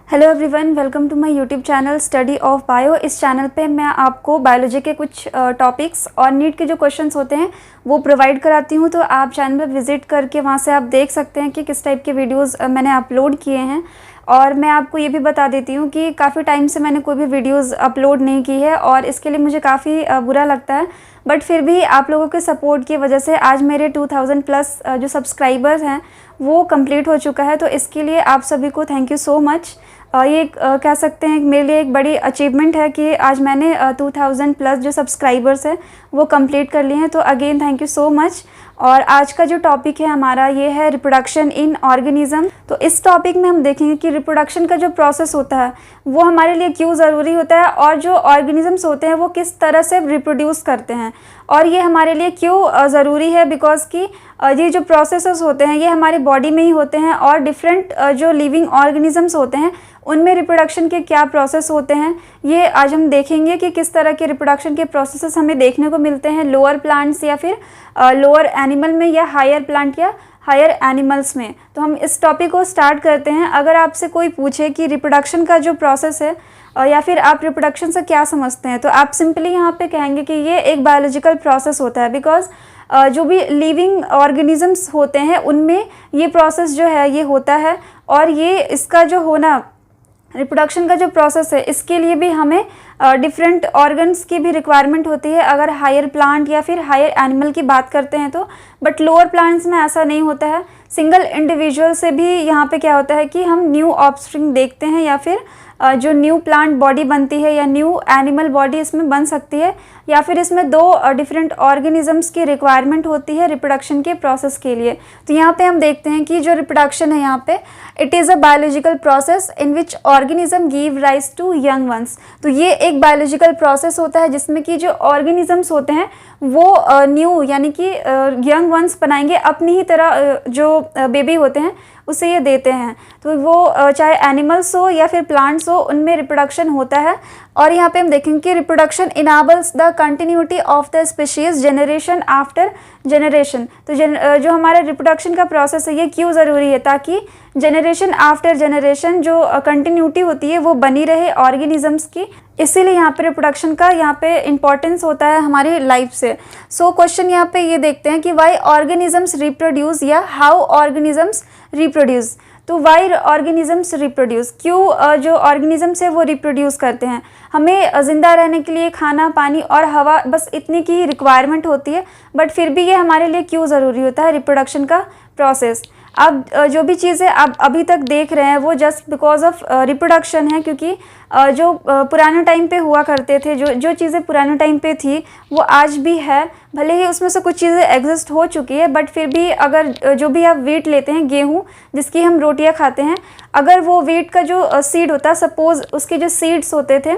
Hello everyone, welcome to my YouTube channel study of bio. इस channel पे मैं आपको बायोलॉजी के कुछ टॉपिक्स और नीट के जो क्वेश्चंस होते हैं वो प्रोवाइड कराती हूँ। तो आप चैनल पर विजिट करके वहाँ से आप देख सकते हैं कि किस टाइप के वीडियोस मैंने अपलोड किए हैं। और मैं आपको ये भी बता देती हूँ कि काफ़ी टाइम से मैंने कोई भी वीडियोस अपलोड नहीं की है और इसके लिए मुझे काफ़ी बुरा लगता है। बट फिर भी आप लोगों के सपोर्ट की वजह से आज मेरे 2000 प्लस जो सब्सक्राइबर्स हैं वो कंप्लीट हो चुका है। तो इसके लिए आप सभी को थैंक यू सो मच। ये कह सकते हैं मेरे लिए एक बड़ी अचीवमेंट है कि आज मैंने 2000 प्लस जो सब्सक्राइबर्स हैं वो कंप्लीट कर लिए हैं। तो again thank you so much. और आज का जो टॉपिक है हमारा ये है रिप्रोडक्शन इन ऑर्गेनिज्म। तो इस टॉपिक में हम देखेंगे कि रिप्रोडक्शन का जो प्रोसेस होता है वो हमारे लिए क्यों ज़रूरी होता है और जो ऑर्गेनिजम्स होते हैं वो किस तरह से रिप्रोड्यूस करते हैं और ये हमारे लिए क्यों ज़रूरी है। बिकॉज कि ये जो प्रोसेसेस होते हैं ये हमारे बॉडी में ही होते हैं और डिफरेंट जो लिविंग ऑर्गेनिजम्स होते हैं उनमें रिप्रोडक्शन के क्या प्रोसेस होते हैं ये आज हम देखेंगे कि किस तरह के रिप्रोडक्शन के प्रोसेसेस हमें देखने को मिलते हैं लोअर प्लांट्स या फिर लोअर एनिमल में या हायर प्लांट या हायर एनिमल्स में। तो हम इस टॉपिक को स्टार्ट करते हैं। अगर आपसे कोई पूछे कि रिप्रोडक्शन का जो प्रोसेस है या फिर आप रिप्रोडक्शन से क्या समझते हैं तो आप सिंपली यहाँ पे कहेंगे कि ये एक बायोलॉजिकल प्रोसेस होता है। बिकॉज जो भी लिविंग ऑर्गेनिजम्स होते हैं उनमें ये प्रोसेस जो है ये होता है और ये इसका जो होना रिप्रोडक्शन का जो प्रोसेस है इसके लिए भी हमें डिफरेंट ऑर्गन्स की भी रिक्वायरमेंट होती है अगर हायर प्लांट या फिर हायर एनिमल की बात करते हैं तो। बट लोअर प्लांट्स में ऐसा नहीं होता है। सिंगल इंडिविजुअल से भी यहाँ पे क्या होता है कि हम न्यू ऑफस्प्रिंग देखते हैं या फिर जो न्यू प्लांट बॉडी बनती है या न्यू एनिमल बॉडी इसमें बन सकती है या फिर इसमें दो डिफरेंट ऑर्गेनिजम्स की रिक्वायरमेंट होती है रिप्रोडक्शन के प्रोसेस के लिए। तो यहाँ पे हम देखते हैं कि जो रिप्रोडक्शन है यहाँ पे it is a biological process in which organism give rise to young ones. तो ये एक बायोलॉजिकल प्रोसेस होता है जिसमें कि जो ऑर्गेनिजम्स होते हैं वो न्यू यानी कि यंग वंस बनाएंगे अपनी ही तरह जो बेबी होते हैं उसे ये देते हैं। तो वो चाहे एनिमल्स हो या फिर प्लांट्स हो उनमें रिप्रोडक्शन होता है। और यहाँ पे हम देखेंगे कि reproduction enables the continuity of the species generation after generation. तो जो हमारा रिप्रोडक्शन का प्रोसेस है ये क्यों ज़रूरी है ताकि जनरेशन आफ्टर जनरेशन जो कंटिन्यूटी होती है वो बनी रहे ऑर्गेनिजम्स की। इसीलिए यहाँ पे रिप्रोडक्शन का यहाँ पे इम्पॉर्टेंस होता है हमारी लाइफ से। सो क्वेश्चन यहाँ पे ये देखते हैं कि वाई ऑर्गेनिजम्स रिप्रोड्यूस या हाउ ऑर्गेनिजम्स रिप्रोड्यूस। तो वाई ऑर्गेनिजम्स रिप्रोड्यूस, क्यों जो ऑर्गेनिजम्स है वो रिप्रोड्यूस करते हैं। हमें ज़िंदा रहने के लिए खाना पानी और हवा बस इतनी की ही रिक्वायरमेंट होती है बट फिर भी ये हमारे लिए क्यों ज़रूरी होता है रिप्रोडक्शन का प्रोसेस। अब जो भी चीज़ें आप अभी तक देख रहे हैं वो जस्ट बिकॉज ऑफ रिप्रोडक्शन है क्योंकि जो पुराने टाइम पे हुआ करते थे जो चीज़ें पुराने टाइम पे थी वो आज भी है। भले ही उसमें से कुछ चीज़ें एग्जिस्ट हो चुकी है बट फिर भी अगर जो भी आप वीट लेते हैं गेहूँ जिसकी हम रोटियां खाते हैं अगर वो वीट का जो सीड होता है सपोज़ उसके जो सीड्स होते थे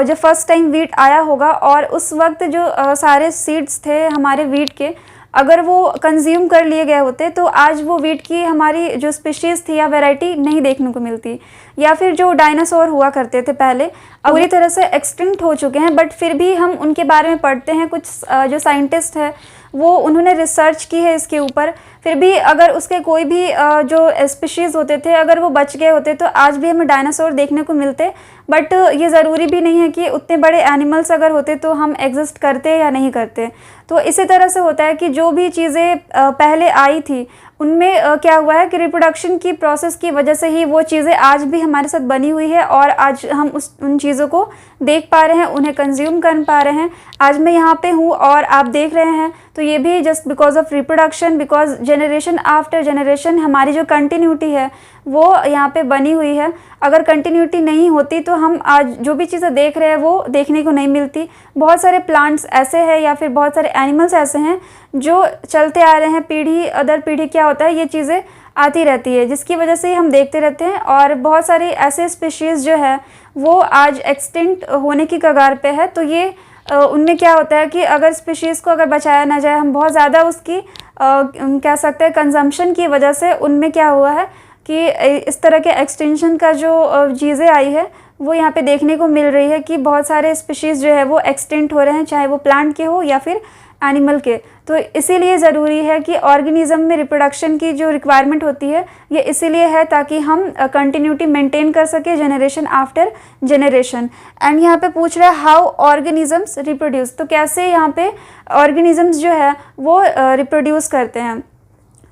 जो फर्स्ट टाइम वीट आया होगा और उस वक्त जो सारे सीड्स थे हमारे वीट के अगर वो कंज्यूम कर लिए गए होते तो आज वो वीट की हमारी जो स्पीशीज़ थी या वैरायटी नहीं देखने को मिलती। या फिर जो डायनासोर हुआ करते थे पहले पूरी तरह से एक्सटिंक्ट हो चुके हैं बट फिर भी हम उनके बारे में पढ़ते हैं। कुछ जो साइंटिस्ट है वो उन्होंने रिसर्च की है इसके ऊपर। फिर भी अगर उसके कोई भी जो स्पीशीज़ होते थे अगर वो बच गए होते तो आज भी हमें डायनासोर देखने को मिलते। बट ये ज़रूरी भी नहीं है कि उतने बड़े एनिमल्स अगर होते तो हम एग्जिस्ट करते या नहीं करते। तो इसी तरह से होता है कि जो भी चीज़ें पहले आई थी उनमें क्या हुआ है कि रिप्रोडक्शन की प्रोसेस की वजह से ही वो चीज़ें आज भी हमारे साथ बनी हुई है और आज हम उन चीज़ों को देख पा रहे हैं उन्हें कंज्यूम कर पा रहे हैं। आज मैं यहाँ पे हूँ और आप देख रहे हैं तो ये भी just because of reproduction. Because generation after generation हमारी जो कंटिन्यूटी है वो यहाँ पे बनी हुई है। अगर कंटिन्यूटी नहीं होती तो हम आज जो भी चीज़ें देख रहे हैं वो देखने को नहीं मिलती। बहुत सारे प्लांट्स ऐसे हैं या फिर बहुत सारे एनिमल्स ऐसे हैं जो चलते आ रहे हैं पीढ़ी अदर पीढ़ी क्या होता है ये चीज़ें आती रहती है जिसकी वजह से हम देखते रहते हैं। और बहुत सारे ऐसे स्पीशीज़ जो है वो आज एक्सटिंक्ट होने की कगार पे है। तो ये उनमें क्या होता है कि अगर स्पीशीज़ को अगर बचाया ना जाए हम बहुत ज़्यादा उसकी कह सकते हैं कंजम्पशन की वजह से उनमें क्या हुआ है कि इस तरह के एक्सटेंशन का जो चीज़ें आई है वो यहाँ पे देखने को मिल रही है कि बहुत सारे स्पीशीज़ जो है वो एक्सटिंक्ट हो रहे हैं चाहे वो प्लांट के हो या फिर एनिमल के। तो इसीलिए ज़रूरी है कि ऑर्गेनिज्म में रिप्रोडक्शन की जो रिक्वायरमेंट होती है ये इसीलिए है ताकि हम कंटिन्यूटी मेंटेन कर सके जनरेशन आफ्टर जनरेशन। एंड यहाँ पे पूछ रहा है हाउ ऑर्गेनिजम्स रिप्रोड्यूस, तो कैसे यहाँ पे ऑर्गेनिजम्स जो है वो रिप्रोड्यूस करते हैं।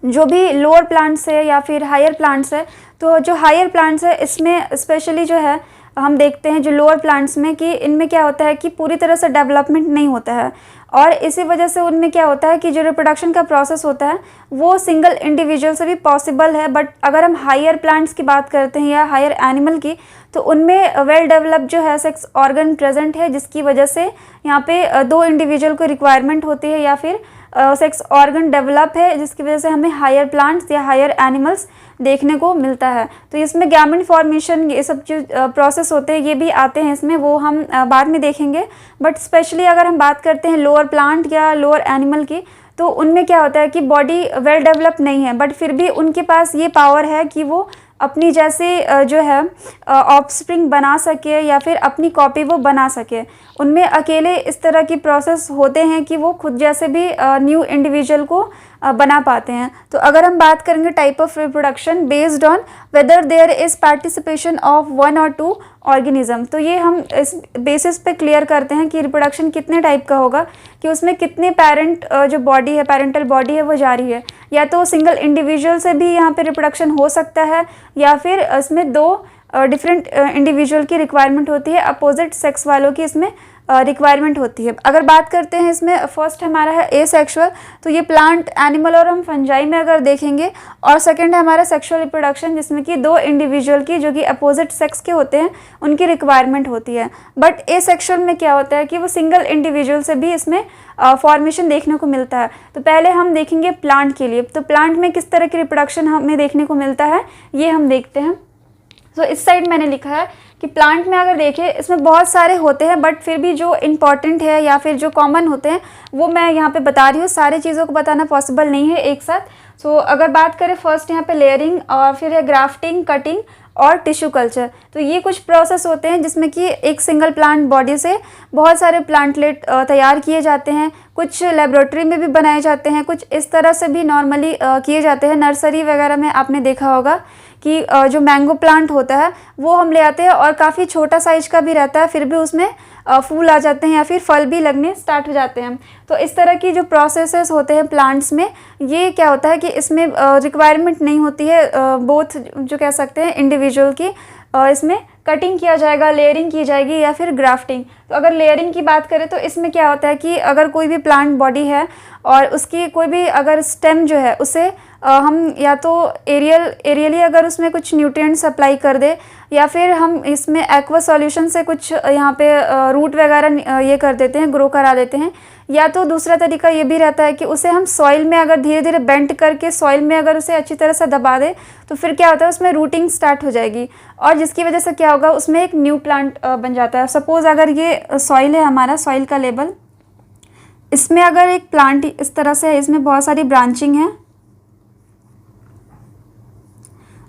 जो भी लोअर प्लांट्स है या फिर हायर प्लांट्स है, तो जो हायर प्लांट्स है इसमें स्पेशली जो है हम देखते हैं जो लोअर प्लांट्स में कि इनमें क्या होता है कि पूरी तरह से डेवलपमेंट नहीं होता है, और इसी वजह से उनमें क्या होता है कि जो रिप्रोडक्शन का प्रोसेस होता है वो सिंगल इंडिविजुअल से भी पॉसिबल है। बट अगर हम हायर प्लांट्स की बात करते हैं या हायर एनिमल की, तो उनमें वेल डेवलप जो है सेक्स ऑर्गन प्रेजेंट है, जिसकी वजह से यहाँ पे 2 इंडिविजुअल को रिक्वायरमेंट होती है या फिर सेक्स ऑर्गन डेवलप है, जिसकी वजह से हमें हायर प्लांट्स या हायर एनिमल्स देखने को मिलता है। तो इसमें गैमेट फॉर्मेशन ये सब जो प्रोसेस होते हैं ये भी आते हैं इसमें, वो हम बाद में देखेंगे। बट स्पेशली अगर हम बात करते हैं लोअर प्लांट या लोअर एनिमल की, तो उनमें क्या होता है कि बॉडी वेल डेवलप नहीं है, बट फिर भी उनके पास ये पावर है कि वो अपनी जैसे जो है ऑफस्प्रिंग बना सके या फिर अपनी कॉपी वो बना सके। उनमें अकेले इस तरह की प्रोसेस होते हैं कि वो खुद जैसे भी न्यू इंडिविजुअल को बना पाते हैं। तो अगर हम बात करेंगे type of reproduction based on whether there is participation of 1 or 2 organism, तो ये हम इस बेसिस पे क्लियर करते हैं कि रिप्रोडक्शन कितने टाइप का होगा, कि उसमें कितने पेरेंट जो बॉडी है, पेरेंटल बॉडी है वो जारी है, या तो सिंगल इंडिविजुअल से भी यहाँ पे रिप्रोडक्शन हो सकता है, या फिर इसमें 2 डिफरेंट इंडिविजुअल की रिक्वायरमेंट होती है, अपोजिट सेक्स वालों की इसमें रिक्वायरमेंट होती है। अगर बात करते हैं इसमें फर्स्ट हमारा है एसेक्सुअल, तो ये प्लांट, एनिमल और हम फंजाई में अगर देखेंगे, और सेकंड है हमारा सेक्सुअल रिप्रोडक्शन, जिसमें कि 2 इंडिविजुअल की जो कि अपोजिट सेक्स के होते हैं उनकी रिक्वायरमेंट होती है। बट एसेक्सुअल में क्या होता है कि वो सिंगल इंडिविजुअल से भी इसमें फॉर्मेशन देखने को मिलता है। तो पहले हम देखेंगे प्लांट के लिए, तो प्लांट में किस तरह की रिप्रोडक्शन हमें देखने को मिलता है ये हम देखते हैं। तो इस साइड मैंने लिखा है कि प्लांट में अगर देखें इसमें बहुत सारे होते हैं, बट फिर भी जो इम्पॉर्टेंट है या फिर जो कॉमन होते हैं वो मैं यहाँ पे बता रही हूँ। सारी चीज़ों को बताना पॉसिबल नहीं है एक साथ। सो अगर बात करें फर्स्ट यहाँ पे लेयरिंग, और फिर है ग्राफ्टिंग, कटिंग और टिश्यू कल्चर। तो ये कुछ प्रोसेस होते हैं जिसमें कि एक सिंगल प्लांट बॉडी से बहुत सारे प्लांटलेट तैयार किए जाते हैं। कुछ लेबोरेटरी में भी बनाए जाते हैं, कुछ इस तरह से भी नॉर्मली किए जाते हैं। नर्सरी वगैरह में आपने देखा होगा कि जो मैंगो प्लांट होता है वो हम ले आते हैं, और काफ़ी छोटा साइज का भी रहता है, फिर भी उसमें फूल आ जाते हैं या फिर फल भी लगने स्टार्ट हो जाते हैं। तो इस तरह की जो प्रोसेसेस होते हैं प्लांट्स में, ये क्या होता है कि इसमें रिक्वायरमेंट नहीं होती है बोथ जो कह सकते हैं इंडिविजुअल की। इसमें कटिंग किया जाएगा, लेयरिंग की जाएगी या फिर ग्राफ्टिंग। तो अगर लेयरिंग की बात करें तो इसमें क्या होता है कि अगर कोई भी प्लांट बॉडी है और उसकी कोई भी अगर स्टेम जो है उसे हम या तो एरियली अगर उसमें कुछ न्यूट्रिएंट्स सप्लाई कर दे, या फिर हम इसमें एक्वा सॉल्यूशन से कुछ यहाँ पे रूट वगैरह ये कर देते हैं, ग्रो करा देते हैं। या तो दूसरा तरीका ये भी रहता है कि उसे हम सॉइल में अगर धीरे धीरे बेंड करके सॉइल में अगर उसे अच्छी तरह से दबा दे, तो फिर क्या होता है उसमें रूटिंग स्टार्ट हो जाएगी, और जिसकी वजह से क्या होगा उसमें एक न्यू प्लांट बन जाता है। सपोज़ अगर ये सॉइल है हमारा, सॉइल का लेवल, इसमें अगर एक प्लांट इस तरह से है, इसमें बहुत सारी ब्रांचिंग है,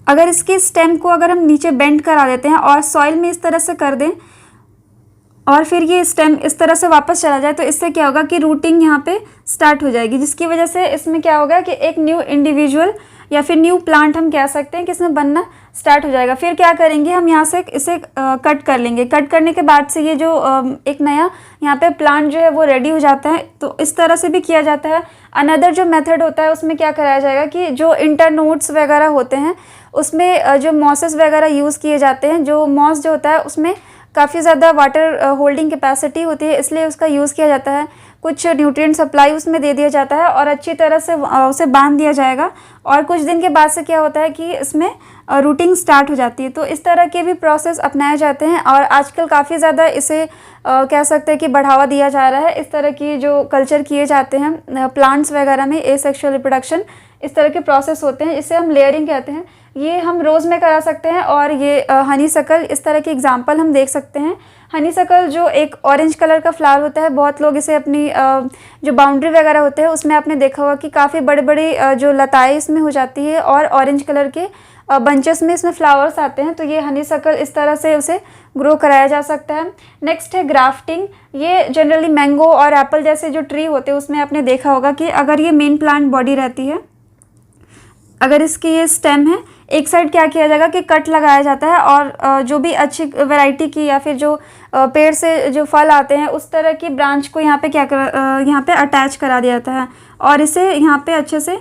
अगर इसके स्टेम को अगर हम नीचे बेंड करा देते हैं और सॉइल में इस तरह से कर दें, और फिर ये स्टेम इस तरह से वापस चला जाए, तो इससे क्या होगा कि रूटिंग यहाँ पे स्टार्ट हो जाएगी, जिसकी वजह से इसमें क्या होगा कि एक न्यू इंडिविजुअल या फिर न्यू प्लांट हम कह सकते हैं कि इसमें बनना स्टार्ट हो जाएगा। फिर क्या करेंगे हम यहाँ से इसे कट कर लेंगे। कट करने के बाद से ये जो एक नया यहाँ पे प्लांट जो है वो रेडी हो जाता है। तो इस तरह से भी किया जाता है। अनदर जो मेथड होता है उसमें क्या कराया जाएगा कि जो इंटरनोड्स वगैरह होते हैं उसमें जो मॉसेस वगैरह यूज़ किए जाते हैं। जो मॉस जो होता है उसमें काफ़ी ज़्यादा वाटर होल्डिंग कैपेसिटी होती है, इसलिए उसका यूज़ किया जाता है। कुछ न्यूट्रिएंट सप्लाई उसमें दे दिया जाता है और अच्छी तरह से उसे बांध दिया जाएगा, और कुछ दिन के बाद से क्या होता है कि इसमें रूटिंग स्टार्ट हो जाती है। तो इस तरह के भी प्रोसेस अपनाए जाते हैं और आजकल काफ़ी ज़्यादा इसे कह सकते हैं कि बढ़ावा दिया जा रहा है। इस तरह की जो कल्चर किए जाते हैं प्लांट्स वगैरह में, एसेक्सुअल रिप्रोडक्शन, इस तरह के प्रोसेस होते हैं, इसे हम लेयरिंग कहते हैं। ये हम रोज़ में करा सकते हैं, और ये हनीसकल, इस तरह के एग्जांपल हम देख सकते हैं। हनीसकल जो एक ऑरेंज कलर का फ्लावर होता है, बहुत लोग इसे अपनी जो बाउंड्री वगैरह होते हैं उसमें आपने देखा होगा कि काफ़ी बड़े बड़े जो लताएं इसमें हो जाती है और ऑरेंज कलर के बंचेस में इसमें फ्लावर्स आते हैं, तो ये हनीसकल इस तरह से उसे ग्रो कराया जा सकता है। नेक्स्ट है ग्राफ्टिंग। ये जनरली मैंगो और एप्पल जैसे जो ट्री होते हैं उसमें आपने देखा होगा कि अगर ये मेन प्लांट बॉडी रहती है, अगर इसकी ये स्टेम है, एक साइड क्या किया जाएगा कि कट लगाया जाता है और जो भी अच्छी वैरायटी की या फिर जो पेड़ से जो फल आते हैं उस तरह की ब्रांच को यहाँ पे यहाँ पे अटैच करा दिया जाता है और इसे यहाँ पे अच्छे से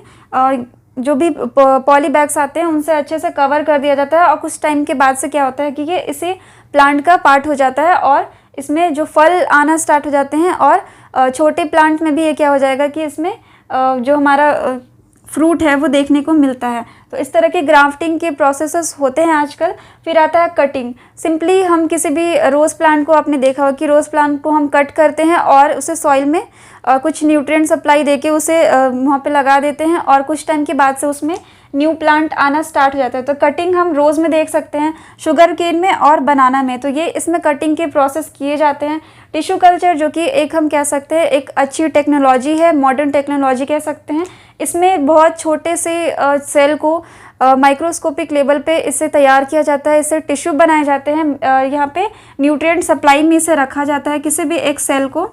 जो भी पॉली बैग्स आते हैं उनसे अच्छे से कवर कर दिया जाता है और कुछ टाइम के बाद से क्या होता है कि ये इसी प्लांट का पार्ट हो जाता है और इसमें जो फल आना स्टार्ट हो जाते हैं और छोटे प्लांट में भी ये क्या हो जाएगा कि इसमें जो हमारा फ्रूट है वो देखने को मिलता है। तो इस तरह के ग्राफ्टिंग के प्रोसेसेस होते हैं आजकल। फिर आता है कटिंग। सिंपली हम किसी भी रोज़ प्लांट को, आपने देखा होगा कि रोज़ प्लांट को हम कट करते हैं और उसे सॉइल में कुछ न्यूट्रिएंट सप्लाई देके उसे वहाँ पे लगा देते हैं और कुछ टाइम के बाद से उसमें न्यू प्लांट आना स्टार्ट हो जाता है। तो कटिंग हम रोज़ में देख सकते हैं, शुगर केन में और बनाना में, तो ये इसमें कटिंग के प्रोसेस किए जाते हैं। टिश्यू कल्चर जो कि एक हम कह सकते हैं एक अच्छी टेक्नोलॉजी है, मॉडर्न टेक्नोलॉजी कह सकते हैं। इसमें बहुत छोटे से सेल को माइक्रोस्कोपिक लेवल पे इसे तैयार किया जाता है, इससे टिश्यू बनाए जाते हैं। यहाँ पे न्यूट्रिएंट सप्लाई में इसे रखा जाता है। किसी भी एक सेल को,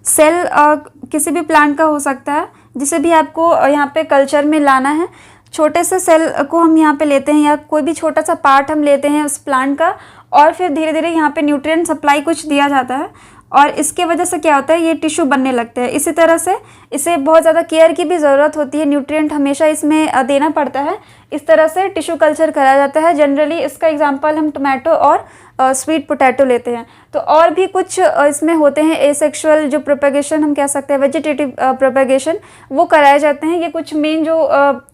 सेल किसी भी प्लांट का हो सकता है जिसे भी आपको यहाँ पे कल्चर में लाना है, छोटे से सेल को हम यहाँ पे लेते हैं या कोई भी छोटा सा पार्ट हम लेते हैं उस प्लांट का और फिर धीरे धीरे यहाँ पे न्यूट्रिएंट सप्लाई कुछ दिया जाता है और इसके वजह से क्या होता है ये टिश्यू बनने लगते हैं। इसी तरह से इसे बहुत ज़्यादा केयर की भी ज़रूरत होती है, न्यूट्रिएंट हमेशा इसमें देना पड़ता है। इस तरह से टिश्यू कल्चर कराया जाता है। जनरली इसका एग्जांपल हम टोमेटो और स्वीट पोटैटो लेते हैं। तो और भी कुछ इसमें होते हैं एसेक्सुअल जो प्रोपेगेशन हम कह सकते हैं, वेजिटेटिव प्रोपेगेशन, वो कराए जाते हैं। ये कुछ मेन जो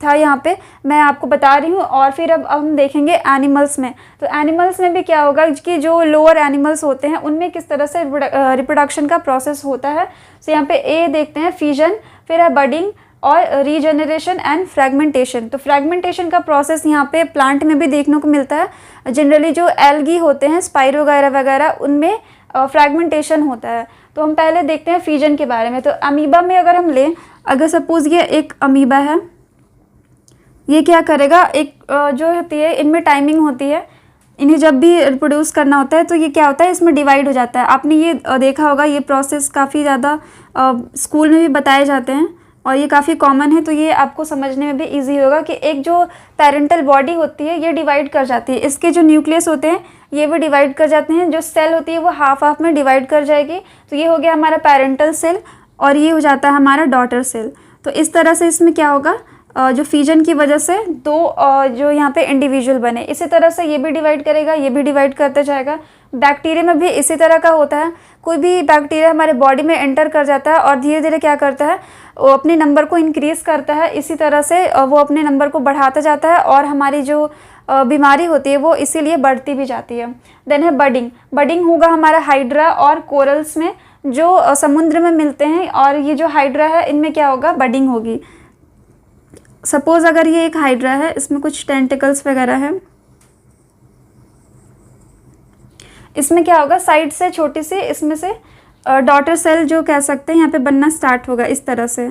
था यहाँ पे मैं आपको बता रही हूँ। और फिर अब हम देखेंगे एनिमल्स में। तो एनिमल्स में भी क्या होगा कि जो लोअर एनिमल्स होते हैं उनमें किस तरह से रिप्रोडक्शन का प्रोसेस होता है। तो यहाँ पे ए देखते हैं फिजन, फिर है बडिंग और रीजनरेशन एंड फ्रैगमेंटेशन। तो फ्रैगमेंटेशन का प्रोसेस यहाँ पे प्लांट में भी देखने को मिलता है। जनरली जो एल्गी होते हैं, स्पाइरो वगैरह वगैरह, उनमें फ्रैगमेंटेशन होता है। तो हम पहले देखते हैं फिजन के बारे में। तो अमीबा में अगर हम लें, अगर सपोज ये एक अमीबा है, ये क्या करेगा, एक जो होती है इनमें टाइमिंग होती है, इन्हें जब भी रिप्रोड्यूस करना होता है तो ये क्या होता है इसमें डिवाइड हो जाता है। आपने ये देखा होगा, ये प्रोसेस काफ़ी ज़्यादा स्कूल में भी बताए जाते हैं और ये काफ़ी कॉमन है। तो ये आपको समझने में भी इजी होगा कि एक जो पेरेंटल बॉडी होती है ये डिवाइड कर जाती है, इसके जो न्यूक्लियस होते हैं ये भी डिवाइड कर जाते हैं, जो सेल होती है वो हाफ हाफ में डिवाइड कर जाएगी। तो ये हो गया हमारा पेरेंटल सेल और ये हो जाता है हमारा डॉटर सेल। तो इस तरह से इसमें क्या होगा, जो फिजन की वजह से दो जो यहाँ पे इंडिविजुअल बने, इसी तरह से ये भी डिवाइड करेगा, ये भी डिवाइड करते जाएगा। बैक्टीरिया में भी इसी तरह का होता है। कोई भी बैक्टीरिया हमारे बॉडी में एंटर कर जाता है और धीरे धीरे क्या करता है, वो अपने नंबर को इंक्रीज़ करता है। इसी तरह से वो अपने नंबर को बढ़ाता जाता है और हमारी जो बीमारी होती है वो इसीलिए बढ़ती भी जाती है। देन है बडिंग। बडिंग होगा हमारा हाइड्रा और कोरल्स में जो समुद्र में मिलते हैं, और ये जो हाइड्रा है इनमें क्या होगा, बडिंग होगी। सपोज अगर ये एक हाइड्रा है, इसमें कुछ टेंटिकल्स वगैरह है, इसमें क्या होगा, साइड से छोटी सी इसमें से डॉटर सेल जो कह सकते हैं यहाँ पे बनना स्टार्ट होगा इस तरह से।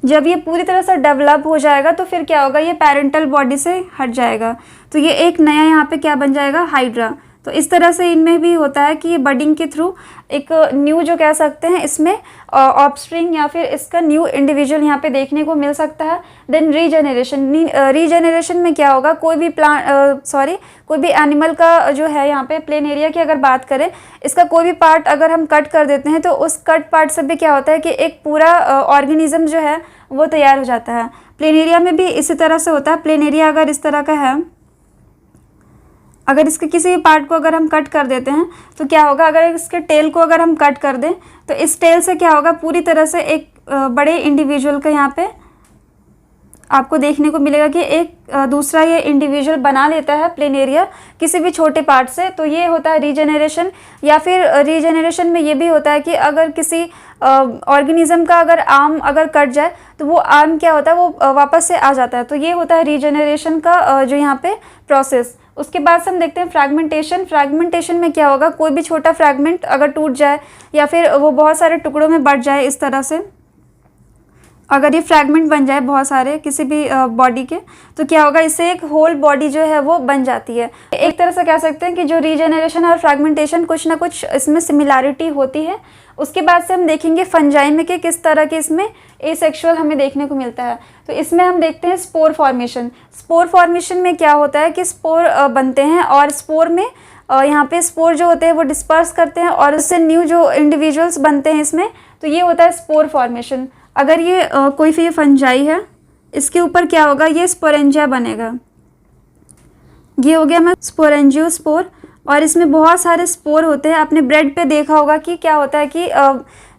जब ये पूरी तरह से डेवलप हो जाएगा तो फिर क्या होगा, ये पेरेंटल बॉडी से हट जाएगा, तो ये एक नया यहाँ पे क्या बन जाएगा, हाइड्रा। तो इस तरह से इनमें भी होता है कि ये बडिंग के थ्रू एक न्यू जो कह सकते हैं इसमें ऑफस्प्रिंग या फिर इसका न्यू इंडिविजुअल यहाँ पे देखने को मिल सकता है। Then regeneration. रीजनरेशन में क्या होगा, कोई भी कोई भी एनिमल का जो है यहाँ पे प्लेन एरिया की अगर बात करें, इसका कोई भी पार्ट अगर हम कट कर देते हैं तो उस कट पार्ट से भी क्या होता है कि एक पूरा ऑर्गेनिज्म जो है वो तैयार हो जाता है। प्लेन एरिया में भी इसी तरह से होता है। प्लेन एरिया अगर इस तरह का है, अगर इसके किसी भी पार्ट को अगर हम कट कर देते हैं तो क्या होगा, अगर इसके टेल को अगर हम कट कर दें तो इस टेल से क्या होगा, पूरी तरह से एक बड़े इंडिविजुअल का यहाँ पे आपको देखने को मिलेगा कि एक दूसरा ये इंडिविजुअल बना लेता है प्लेन एरिया किसी भी छोटे पार्ट से। तो ये होता है रीजनरेशन। या फिर रीजनरेशन में ये भी होता है कि अगर किसी ऑर्गेनिज्म का अगर आर्म अगर कट जाए तो वो आर्म क्या होता है, वो वापस से आ जाता है। तो ये होता है रीजनरेशन का जो यहाँ पे प्रोसेस। उसके बाद से हम देखते हैं फ्रैगमेंटेशन। फ्रैगमेंटेशन में क्या होगा, कोई भी छोटा फ्रैगमेंट अगर टूट जाए या फिर वो बहुत सारे टुकड़ों में बट जाए इस तरह से, अगर ये फ्रैगमेंट बन जाए बहुत सारे किसी भी बॉडी के, तो क्या होगा, इससे एक होल बॉडी जो है वो बन जाती है। एक तरह से कह सकते हैं कि जो रीजनरेशन और फ्रैगमेंटेशन कुछ ना कुछ इसमें सिमिलैरिटी होती है। उसके बाद से हम देखेंगे फंजाई में कि किस तरह के इसमें एसेक्सुअल हमें देखने को मिलता है। तो इसमें हम देखते हैं स्पोर फॉर्मेशन। स्पोर फॉर्मेशन में क्या होता है कि स्पोर बनते हैं और स्पोर में यहाँ पे स्पोर जो होते हैं वो डिस्पर्स करते हैं और उससे न्यू जो इंडिविजुअल्स बनते हैं इसमें, तो ये होता है स्पोर फॉर्मेशन। अगर ये कोई भी फंजाई है, इसके ऊपर क्या होगा, ये स्पोरेंजिया बनेगा। ये हो गया मैं स्पोरेंजियोस्पोर, और इसमें बहुत सारे स्पोर होते हैं। आपने ब्रेड पे देखा होगा कि क्या होता है कि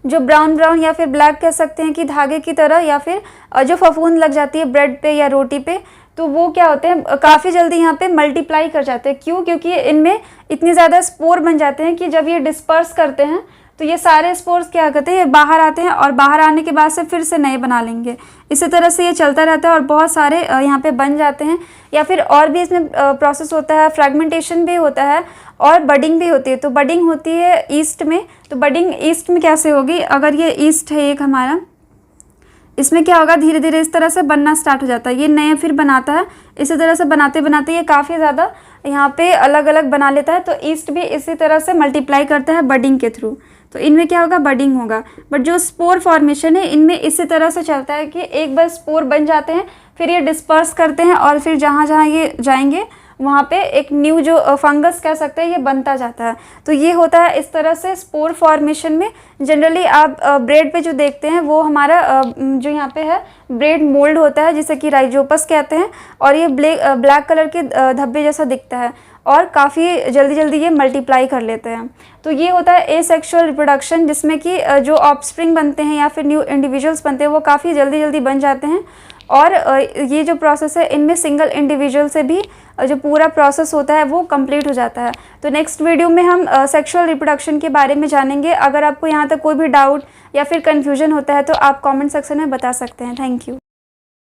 जो ब्राउन ब्राउन या फिर ब्लैक कह सकते हैं कि धागे की तरह, या फिर जो फफूंद लग जाती है ब्रेड पे या रोटी पे, तो वो क्या होते हैं काफ़ी जल्दी यहाँ पे मल्टीप्लाई कर जाते हैं। क्यों? क्योंकि इनमें इतने ज़्यादा स्पोर बन जाते हैं कि जब ये डिस्पर्स करते हैं तो ये सारे स्पोर्स क्या करते हैं, ये बाहर आते हैं और बाहर आने के बाद से फिर से नए बना लेंगे। इसी तरह से ये चलता रहता है और बहुत सारे यहाँ पे बन जाते हैं। या फिर और भी इसमें प्रोसेस होता है, फ्रैगमेंटेशन भी होता है और बडिंग भी होती है। तो बडिंग होती है ईस्ट में। तो बडिंग ईस्ट में कैसे होगी, अगर ये ईस्ट है एक हमारा, इसमें क्या होगा, धीरे धीरे इस तरह से बनना स्टार्ट हो जाता है, ये नए फिर बनाता है। इसी तरह से बनाते बनाते ये काफ़ी ज़्यादा यहाँ पे अलग अलग बना लेता है। तो ईस्ट भी इसी तरह से मल्टीप्लाई करता है बडिंग के थ्रू। तो इनमें क्या होगा, बडिंग होगा। बट जो स्पोर फॉर्मेशन है इनमें इसी तरह से चलता है कि एक बार स्पोर बन जाते हैं, फिर ये डिस्पर्स करते हैं और फिर जहाँ जहाँ ये जाएंगे वहाँ पे एक न्यू जो फंगस कह सकते हैं ये बनता जाता है। तो ये होता है इस तरह से स्पोर फॉर्मेशन में। जनरली आप ब्रेड पे जो देखते हैं वो हमारा जो यहाँ पे है ब्रेड मोल्ड होता है, जिसे कि राइजोपस कहते हैं, और ये ब्लैक कलर के धब्बे जैसा दिखता है और काफ़ी जल्दी जल्दी ये मल्टीप्लाई कर लेते हैं। तो ये होता है एसेक्सुअल रिप्रोडक्शन, जिसमें कि जो ऑफस्प्रिंग बनते हैं या फिर न्यू इंडिविजुअल्स बनते हैं वो काफ़ी जल्दी जल्दी बन जाते हैं। और ये जो प्रोसेस है इनमें सिंगल इंडिविजुअल से भी जो पूरा प्रोसेस होता है वो कंप्लीट हो जाता है। तो नेक्स्ट वीडियो में हम सेक्सुअल रिप्रोडक्शन के बारे में जानेंगे। अगर आपको यहाँ तक कोई भी डाउट या फिर कन्फ्यूजन होता है तो आप कमेंट सेक्शन में बता सकते हैं। Thank you.